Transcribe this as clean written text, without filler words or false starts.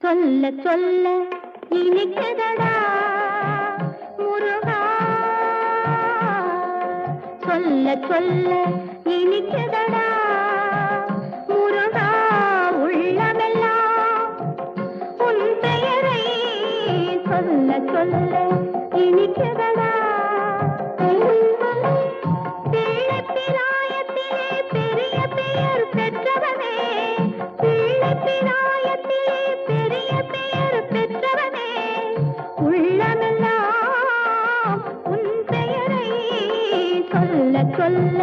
சொல்ல சொல்ல இனிக்குதடா முருகா, சொல்ல சொல்ல இனிக்குதடா முருகா, உள்ளமெல்லாம் உன் பெயரை சொல்ல சொல்ல இனிக்குதடா. பிள்ளைப்பிராயத்திலே பெரிய பெயர் பெற்றவனே, பிள்ளைப்பிராயத்திலே பெரிய பெயர் பெற்றவனே, உள்ளமெல்லாம் உன் பெயரை சொல்ல சொல்ல